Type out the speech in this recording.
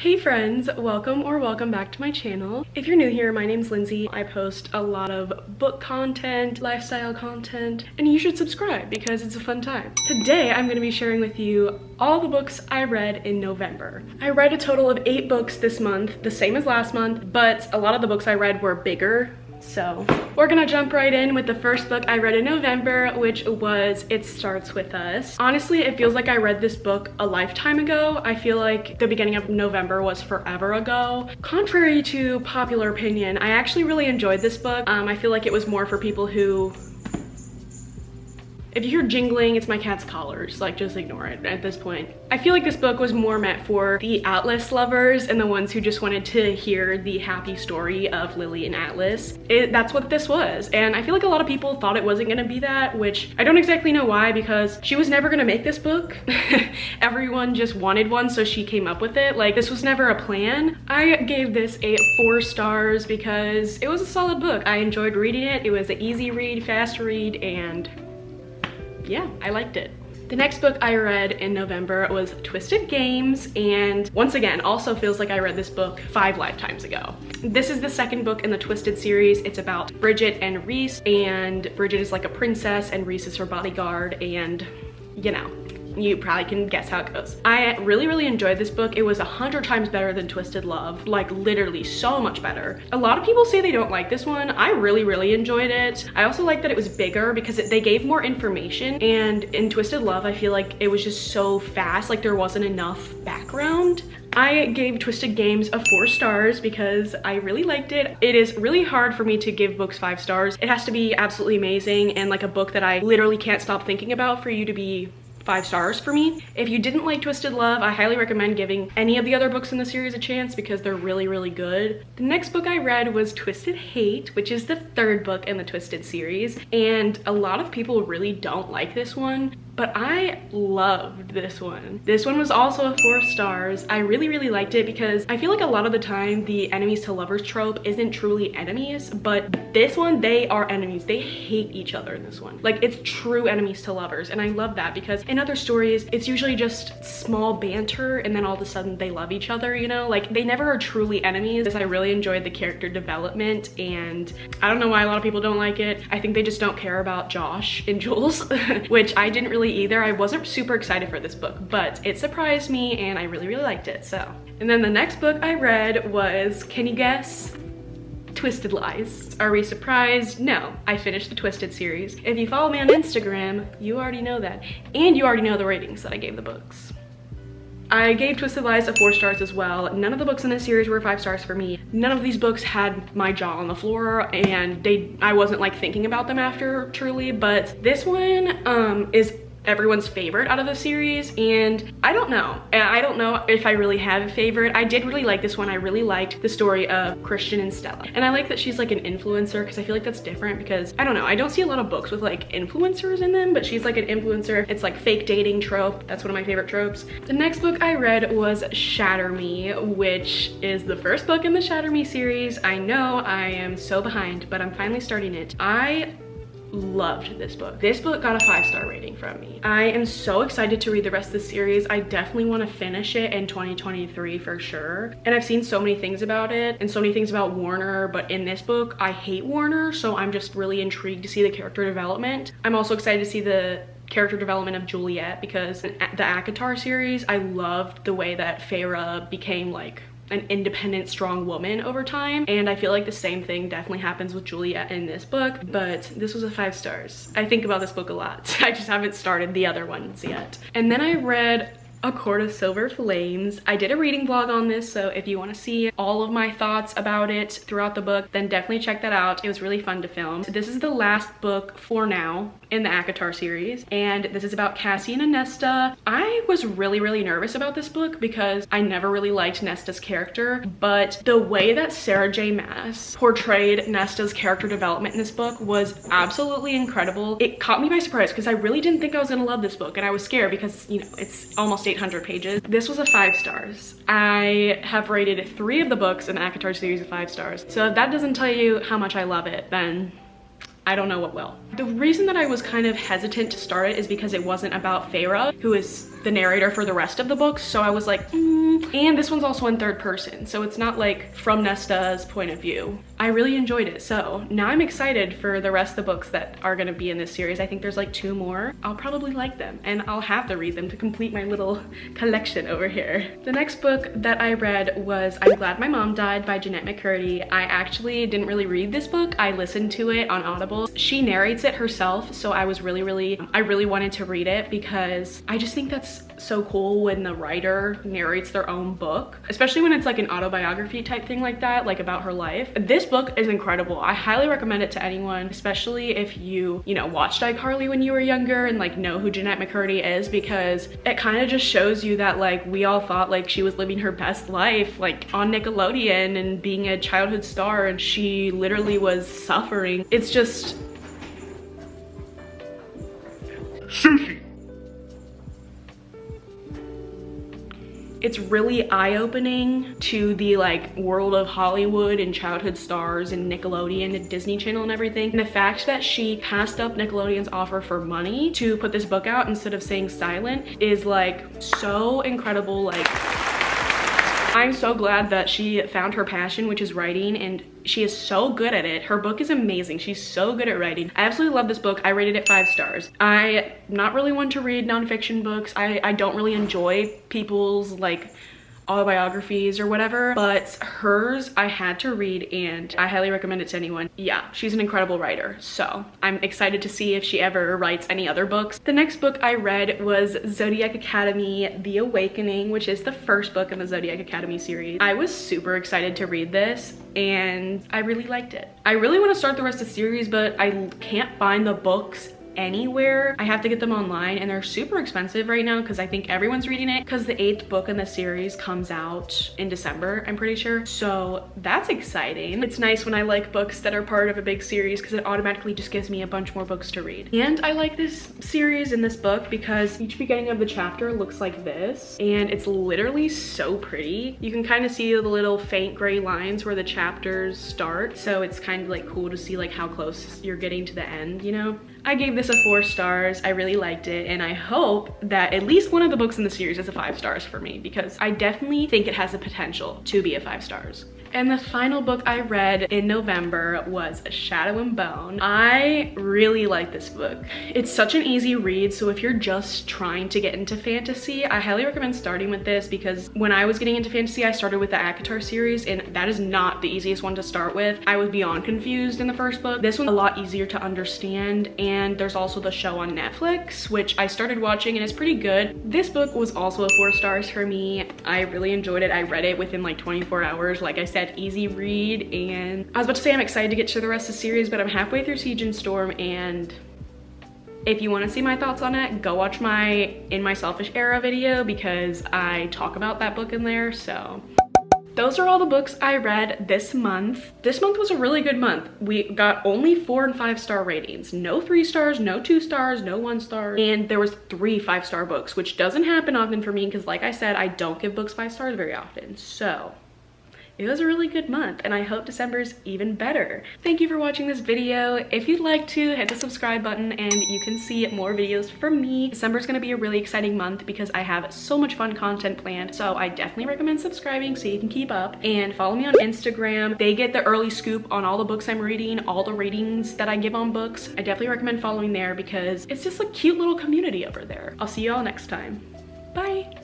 Hey friends, welcome back to my channel. If you're new here, my name's Lindsay. I post a lot of book content, lifestyle content, and you should subscribe because it's a fun time. Today, I'm gonna be sharing with you all the books I read in November. I read a total of 8 books this month, the same as last month, but a lot of the books I read were bigger. So we're gonna jump right in with the first book I read in November, which was It Starts With Us. Honestly, it feels like I read this book a lifetime ago. I feel like the beginning of November was forever ago. Contrary to popular opinion, I actually really enjoyed this book. I feel like it was more for people who... If you hear jingling, it's my cat's collars. Like, just ignore it at this point. I feel like this book was more meant for the Atlas lovers and the ones who just wanted to hear the happy story of Lily and Atlas. That's what this was. And I feel like a lot of people thought it wasn't gonna be that, which I don't exactly know why, because she was never gonna make this book. Everyone just wanted one, so she came up with it. Like, this was never a plan. I gave this 4 stars because it was a solid book. I enjoyed reading it. It was an easy read, fast read, and yeah, I liked it. The next book I read in November was Twisted Games, and once again, also feels like I read this book 5 lifetimes ago. This is the second book in the Twisted series. It's about Bridget and Reese, and Bridget is like a princess and Reese is her bodyguard, and you know, you probably can guess how it goes. I really enjoyed this book. It was 100 times better than Twisted Love, like literally so much better. A lot of people say they don't like this one. I really enjoyed it. I also like that it was bigger because they gave more information, and in Twisted Love, I feel like it was just so fast, like there wasn't enough background. I gave Twisted Games a 4 stars because I really liked it. It is really hard for me to give books 5 stars. It has to be absolutely amazing and like a book that I literally can't stop thinking about for you to be 5 stars for me. If you didn't like Twisted Love, I highly recommend giving any of the other books in the series a chance because they're really good. The next book I read was Twisted Hate, which is the 3rd book in the Twisted series, and a lot of people really don't like this one, but I loved this one. This one was also a 4 stars. I really liked it because I feel like a lot of the time the enemies to lovers trope isn't truly enemies, but this one, they are enemies. They hate each other in this one. Like, it's true enemies to lovers, and I love that because in other stories, it's usually just small banter and then all of a sudden they love each other, you know? Like, they never are truly enemies. I really enjoyed the character development, and I don't know why a lot of people don't like it. I think they just don't care about Josh and Jules, which I didn't really either. I wasn't super excited for this book, but it surprised me and I really liked it, so. And then the next book I read was, can you guess? Twisted Lies. Are we surprised? No, I finished the Twisted series. If you follow me on Instagram, you already know that. And you already know the ratings that I gave the books. I gave Twisted Lies a 4 stars as well. None of the books in this series were 5 stars for me. None of these books had my jaw on the floor, and I wasn't like thinking about them after truly, but this one is everyone's favorite out of the series, and I don't know if I really have a favorite. I did really like this one. I really liked the story of Christian and Stella, and I like that she's like an influencer because I feel like that's different because I don't know, I don't see a lot of books with like influencers in them, but she's like an influencer. It's like fake dating trope. That's one of my favorite tropes. The next book I read was Shatter Me, which is the 1st book in the Shatter Me series. I know I am so behind, but I'm finally starting it. I loved this book. This book got a 5-star rating from me. I am so excited to read the rest of the series. I definitely want to finish it in 2023 for sure. And I've seen so many things about it and so many things about Warner, but in this book, I hate Warner, so I'm just really intrigued to see the character development. I'm also excited to see the character development of Juliet because in the ACOTAR series, I loved the way that Feyre became like an independent, strong woman over time, and I feel like the same thing definitely happens with Juliet in this book, but this was a 5 stars. I think about this book a lot. I just haven't started the other ones yet. And then I read A Court of Silver Flames. I did a reading vlog on this, so if you want to see all of my thoughts about it throughout the book, then definitely check that out. It was really fun to film. This is the last book for now in the ACOTAR series, and this is about Cassie and Nesta. I was really nervous about this book because I never really liked Nesta's character, but the way that Sarah J Maas portrayed Nesta's character development in this book was absolutely incredible. It caught me by surprise because I really didn't think I was gonna love this book, and I was scared because, you know, it's almost 800 pages. This was a 5 stars. I have rated 3 of the books in the ACOTAR series of 5 stars. So if that doesn't tell you how much I love it, then I don't know what will. The reason that I was kind of hesitant to start it is because it wasn't about Feyre, who is the narrator for the rest of the books. So I was like, and this one's also in third person, so it's not like from Nesta's point of view. I really enjoyed it, so now I'm excited for the rest of the books that are gonna be in this series. I think there's like 2 more. I'll probably like them, and I'll have to read them to complete my little collection over here. The next book that I read was I'm Glad My Mom Died by Jennette McCurdy. I actually didn't really read this book. I listened to it on Audible. She narrates it herself, so I was I really wanted to read it because I just think that's so cool when the writer narrates their own book, especially when it's like an autobiography type thing like that, like about her life. This book is incredible. I highly recommend it to anyone, especially if you know, watched iCarly when you were younger and like know who Jennette McCurdy is, because it kind of just shows you that like we all thought like she was living her best life like on Nickelodeon and being a childhood star, and she literally was suffering. It's just sushi. It's really eye-opening to the like world of Hollywood and childhood stars and Nickelodeon and Disney Channel and everything. And the fact that she passed up Nickelodeon's offer for money to put this book out instead of staying silent is like so incredible. Like, I'm so glad that she found her passion, which is writing, and she is so good at it. Her book is amazing. She's so good at writing. I absolutely love this book. I rated it 5 stars. I'm not really one to read nonfiction books. I don't really enjoy people's like autobiographies or whatever, but hers I had to read and I highly recommend it to anyone. Yeah, she's an incredible writer, so I'm excited to see if she ever writes any other books. The next book I read was Zodiac Academy: The Awakening, which is the first book in the Zodiac Academy series. I was super excited to read this and I really liked it. I really want to start the rest of the series, but I can't find the books anywhere. I have to get them online and they're super expensive right now because I think everyone's reading it because the 8th book in the series comes out in December, I'm pretty sure. So that's exciting. It's nice when I like books that are part of a big series because it automatically just gives me a bunch more books to read. And I like this series in this book because each beginning of the chapter looks like this, and it's literally so pretty. You can kind of see the little faint gray lines where the chapters start, so it's kind of like cool to see like how close you're getting to the end, you know? I gave this a 4 stars. I really liked it, and I hope that at least one of the books in the series is a 5 stars for me because I definitely think it has the potential to be a 5 stars. And the final book I read in November was Shadow and Bone. I really like this book. It's such an easy read, so if you're just trying to get into fantasy, I highly recommend starting with this because when I was getting into fantasy, I started with the ACOTAR series, and that is not the easiest one to start with. I was beyond confused in the first book. This one's a lot easier to understand, and there's also the show on Netflix, which I started watching and it's pretty good. This book was also a 4 stars for me. I really enjoyed it. I read it within like 24 hours. Like I said, easy read, and I was about to say I'm excited to get to the rest of the series, but I'm halfway through Siege and Storm, and if you want to see my thoughts on it, go watch my In My Selfish Era video because I talk about that book in there. So those are all the books I read this month. This month was a really good month. We got only 4 and 5 star ratings. No 3 stars, no 2 stars, no 1 star. And there was 3 5-star books, which doesn't happen often for me because like I said, I don't give books 5 stars very often. So it was a really good month, and I hope December's even better. Thank you for watching this video. If you'd like to, hit the subscribe button and you can see more videos from me. December's gonna be a really exciting month because I have so much fun content planned, so I definitely recommend subscribing so you can keep up. And follow me on Instagram. They get the early scoop on all the books I'm reading, all the ratings that I give on books. I definitely recommend following there because it's just a cute little community over there. I'll see you all next time. Bye.